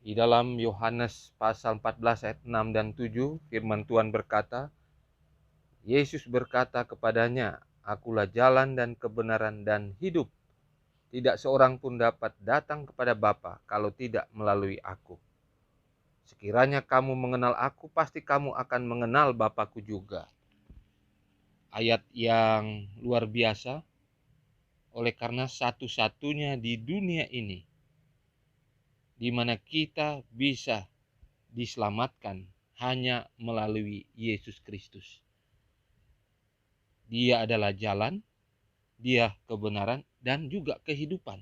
Di dalam Yohanes pasal 14 ayat 6 dan 7, firman Tuhan berkata, Yesus berkata kepadanya, Akulah jalan dan kebenaran dan hidup. Tidak seorang pun dapat datang kepada Bapa kalau tidak melalui aku. Sekiranya kamu mengenal aku, pasti kamu akan mengenal Bapa-Ku juga. Ayat yang luar biasa, oleh karena satu-satunya di dunia ini di mana kita bisa diselamatkan hanya melalui Yesus Kristus. Dia adalah jalan, dia kebenaran, dan juga kehidupan.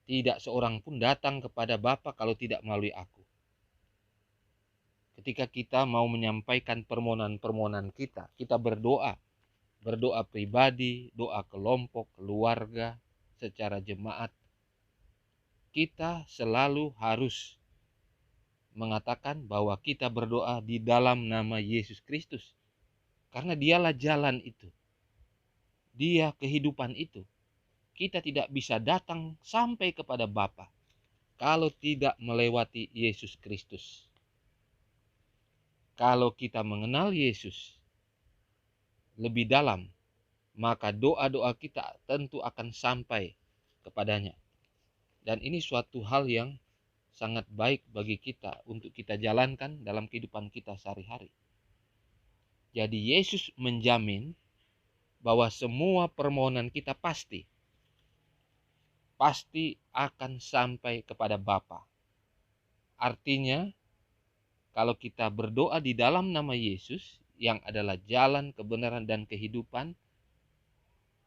Tidak seorang pun datang kepada Bapa kalau tidak melalui aku. Ketika kita mau menyampaikan permohonan-permohonan kita, kita berdoa pribadi, doa kelompok, keluarga, secara jemaat. Kita selalu harus mengatakan bahwa kita berdoa di dalam nama Yesus Kristus. Karena dialah jalan itu. Dia kehidupan itu. Kita tidak bisa datang sampai kepada Bapa kalau tidak melewati Yesus Kristus. Kalau kita mengenal Yesus lebih dalam, maka doa-doa kita tentu akan sampai kepadanya. Dan ini suatu hal yang sangat baik bagi kita untuk kita jalankan dalam kehidupan kita sehari-hari. Jadi Yesus menjamin bahwa semua permohonan kita pasti akan sampai kepada Bapa. Artinya, kalau kita berdoa di dalam nama Yesus, yang adalah jalan, kebenaran, dan kehidupan,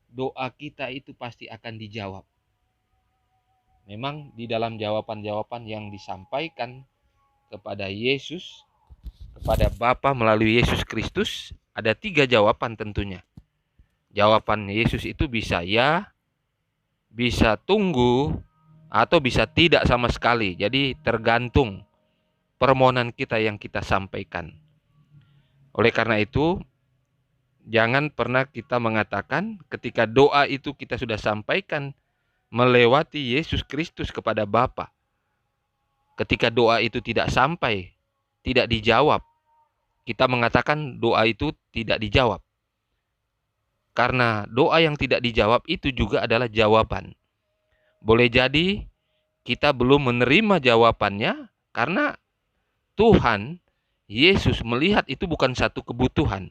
doa kita itu pasti akan dijawab. Memang di dalam jawaban-jawaban yang disampaikan kepada Yesus, kepada Bapa melalui Yesus Kristus, ada 3 jawaban tentunya. Jawaban Yesus itu bisa ya, bisa tunggu, atau bisa tidak sama sekali. Jadi tergantung permohonan kita yang kita sampaikan. Oleh karena itu, jangan pernah kita mengatakan ketika doa itu kita sudah sampaikan melewati Yesus Kristus kepada Bapa. Ketika doa itu tidak sampai, tidak dijawab, kita mengatakan doa itu tidak dijawab. Karena doa yang tidak dijawab itu juga adalah jawaban. Boleh jadi kita belum menerima jawabannya karena Tuhan, Yesus melihat itu bukan satu kebutuhan.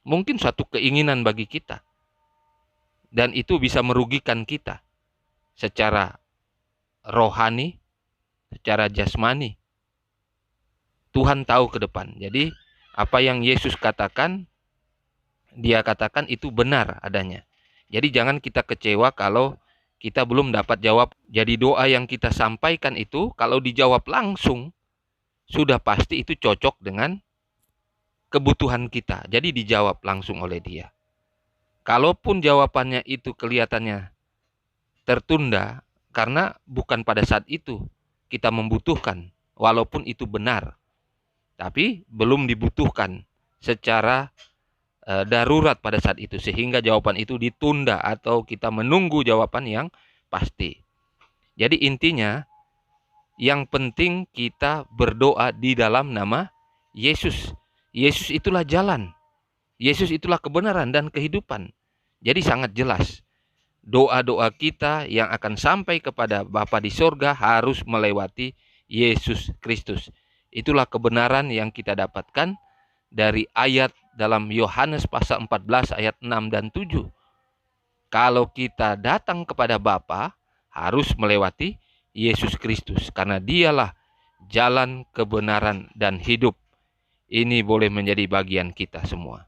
Mungkin satu keinginan bagi kita. Dan itu bisa merugikan kita secara rohani, secara jasmani. Tuhan tahu ke depan. Jadi apa yang Yesus katakan, dia katakan itu benar adanya. Jadi jangan kita kecewa kalau kita belum dapat jawab. Jadi doa yang kita sampaikan itu kalau dijawab langsung, sudah pasti itu cocok dengan kebutuhan kita. Jadi dijawab langsung oleh dia. Kalaupun jawabannya itu kelihatannya tertunda, karena bukan pada saat itu kita membutuhkan, walaupun itu benar. Tapi belum dibutuhkan secara darurat pada saat itu, sehingga jawaban itu ditunda atau kita menunggu jawaban yang pasti. Jadi intinya, yang penting kita berdoa di dalam nama Yesus. Yesus itulah jalan. Yesus itulah kebenaran dan kehidupan. Jadi sangat jelas, doa-doa kita yang akan sampai kepada Bapa di sorga harus melewati Yesus Kristus. Itulah kebenaran yang kita dapatkan dari ayat dalam Yohanes pasal 14 ayat 6 dan 7. Kalau kita datang kepada Bapa harus melewati Yesus Kristus, karena dialah jalan, kebenaran, dan hidup. Ini boleh menjadi bagian kita semua.